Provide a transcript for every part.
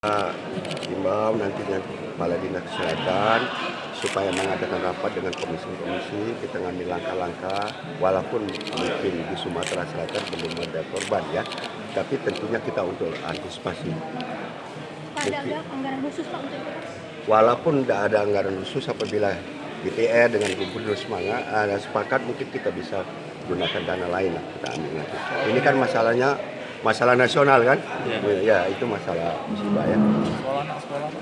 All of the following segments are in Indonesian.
Himbau nanti dengan Kepala Dinas Kesehatan supaya mengadakan rapat dengan komisi-komisi, kita ngambil langkah-langkah walaupun mungkin di Sumatera Selatan belum ada korban ya, tapi tentunya kita untuk antisipasi. Pak, ada anggaran khusus Pak untuk itu? Walaupun tidak ada anggaran khusus, apabila DPR dengan Gubernur sepakat, mungkin kita bisa gunakan dana lain lah, kita ambil nanti. Ini kan masalah nasional kan? Ya itu masalah musibah ya. Sekolah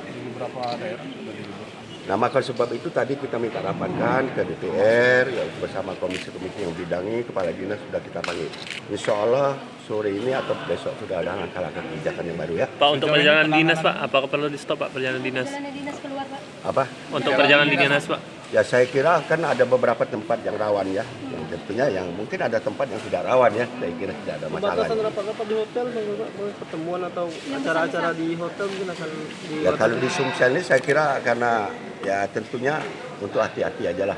di beberapa daerah sudah diliburkan. Nah maka sebab itu tadi kita minta rapatkan ke DPR ya, bersama komisi-komisi yang bidangi, kepala dinas sudah kita panggil. Insya Allah sore ini atau besok sudah ada langkah-langkah kebijakan yang baru ya. Pak, untuk perjalanan dinas Pak, apakah perlu di stop Pak perjalanan dinas? Perjalanan dinas keluar Pak. Apa? Untuk perjalanan dinas Pak? Ya saya kira kan ada beberapa tempat yang rawan ya, yang tentunya yang mungkin ada tempat yang tidak rawan ya, saya kira tidak ada masalah. Pembatasan rapat-rapat di hotel, pertemuan atau acara-acara di hotel mungkin akan di. Ya kalau di Sumsel ini saya kira karena ya tentunya untuk hati-hati aja lah.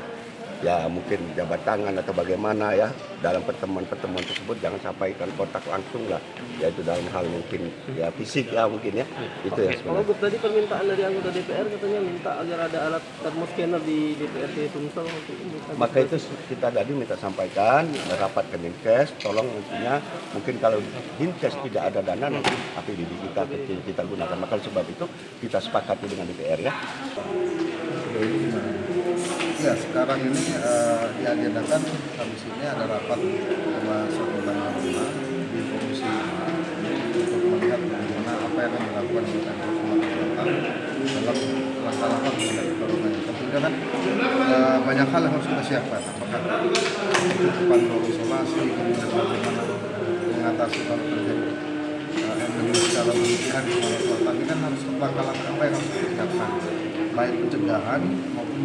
Ya mungkin jabat tangan atau bagaimana ya, dalam pertemuan-pertemuan tersebut jangan sampaikan kontak langsung lah, yaitu dalam hal mungkin ya fisik ya mungkin ya, itu ya sebenarnya. Kalau tadi permintaan dari anggota DPR katanya minta agar ada alat thermoscanner di DPRD Sumsel untuk Maka itu kita tadi minta sampaikan rapat ke Dinkes, tolong nantinya mungkin kalau Dinkes tidak ada dana nanti APBD kita gunakan. Maka sebab itu kita sepakati dengan DPR ya. Ya, sekarang ini diagendakan habis ini ada rapat sama Sekretariat di Komisi 5 untuk melihat bagaimana apa yang akan dilakukan oleh Pemprov Sumatera Selatan dalam langkah-langkah menghadapi corona ini. Tentunya kan banyak hal yang harus kita siapkan, apakah kecukupan ruang isolasi, kemudian bagaimana mengatasi kalau terjadi endemi secara berlebihan di Sumatera Selatan. Ini kan harus langkah-langkah apa yang harus kita siapkan, baik pencegahan maupun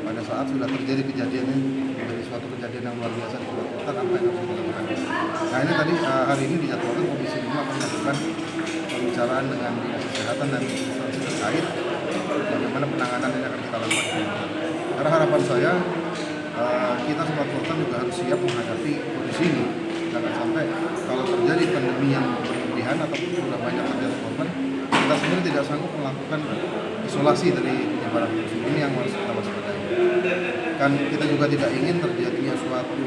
pada saat sudah terjadi kejadian ini menjadi suatu kejadian yang luar biasa di Sumatera Selatan, apa yang harus kita lakukan. Nah ini tadi hari ini dijadwalkan Komisi 5 akan melakukan pembicaraan dengan Dinas Kesehatan dan instansi terkait bagaimana penanganan yang akan kita lakukan. Karena harapan saya kita Sumatera Selatan juga harus siap menghadapi kondisi ini. Jangan sampai kalau terjadi pandemi yang berlebihan atau sudah banyak terjadi korban, kita sendiri tidak sanggup melakukan isolasi dari penyebaran virus ini yang harus kita waspadai. Kan kita juga tidak ingin terjadinya suatu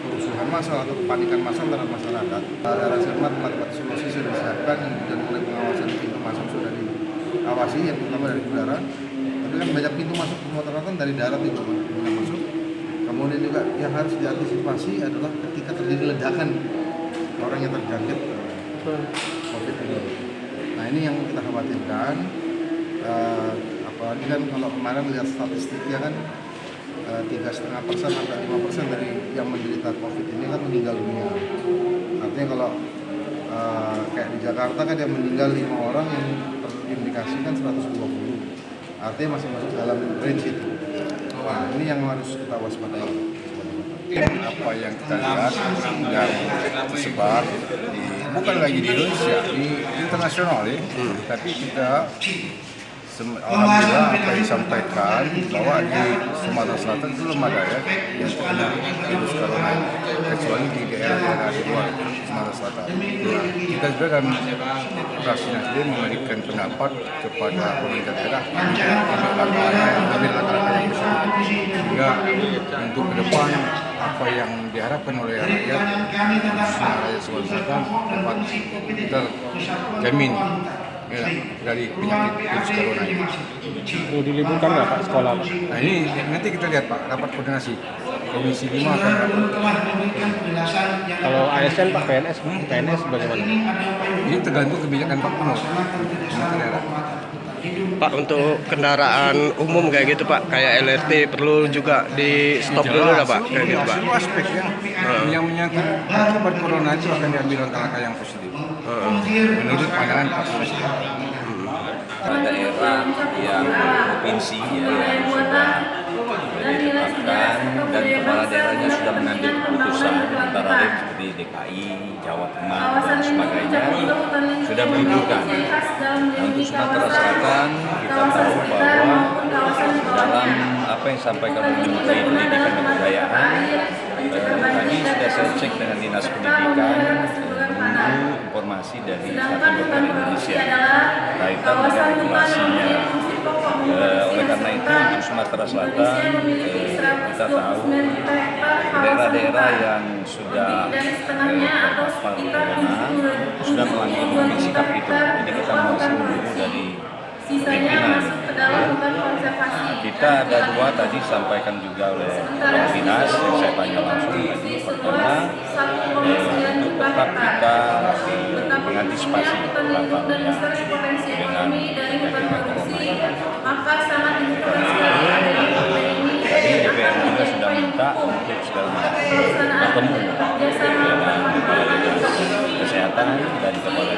kerusuhan massal atau kepanikan massal dalam masyarakat. Daerah Sermat tempat isolasi sudah disiapkan dan mulai pengawasan pintu masuk sudah diawasi, yang pertama dari udara. Tapi kan banyak pintu masuk ke Sumatera Selatan dari darat juga mulai masuk. Kemudian juga yang harus diantisipasi adalah ketika terjadi ledakan orang yang terjangkit COVID ini. Nah ini yang kita khawatirkan. Apalagi kan kalau kemarin lihat statistiknya kan 3,5% sampai 5% dari yang menderita COVID ini kan meninggal dunia. Artinya kalau kayak di Jakarta kan yang meninggal 5 orang yang terindikasi kan 120. Artinya masih masuk dalam range itu. Nah ini yang harus kita waspadai. Apa yang kita lihat yang tersebar bukan lagi di Indonesia, di internasional ya. Tapi kita alhamdulillah apa yang disampaikan bahwa di Sumatera Selatan belum ada ya yang terkena virus corona ini, kecuali di daerah-daerah di luar Sumatera Selatan. Nah, kita juga kan fraksi Nasdem memberikan pendapat kepada pemerintah daerah ambil langkah-langkah yang bisa, sehingga untuk ke depan apa yang diharapkan oleh rakyat khususnya rakyat Sumatera Selatan dapat terjamin dari penyakit virus corona ini. Perlu diliburkan nggak Pak sekolah Pak? Nah ini nanti kita lihat Pak, rapat koordinasi Komisi 5 akan rapat. Kalau ASN Pak, PNS bagaimana? Ini tergantung kebijakan Pak Gubernur daerah. Pak, untuk kendaraan umum kayak gitu Pak, kayak LRT perlu juga di stop dulu dah Pak, kayak gitu Pak. Semua aspek yang menyangkut akibat corona itu akan diambil langkah-langkah yang positif. Menurut pandangan Pak Presiden. Daerah yang provinsi yang sudah ditetapkan dan kepala daerahnya sudah mengambil keputusan, antara lain seperti DKI, Jawa Tengah dan sebagainya sudah meliburkan. Nah, untuk Sumatera Selatan kita tahu bahwa dalam apa yang disampaikan oleh Menteri Pendidikan dan Kebudayaan, tadi sudah saya cek dengan Dinas Pendidikan menunggu informasi dari Ikatan Dokter Indonesia kaitan dengan regulasinya. Oleh karena itu untuk Sumatera Selatan kita tahu daerah-daerah yang sudah terpapar corona sudah mengambil sikap itu. Jadi kita masih menunggu dari pimpinan. Kita ada dua tadi disampaikan juga oleh Pak Dinas yang saya tanya langsung tadi. Pertama, untuk tetap kita mengantisipasi berbagai dengan corona ini. Tadi DPR juga sudah minta untuk segala bertemu dengan kepala dinas kesehatan dan kepala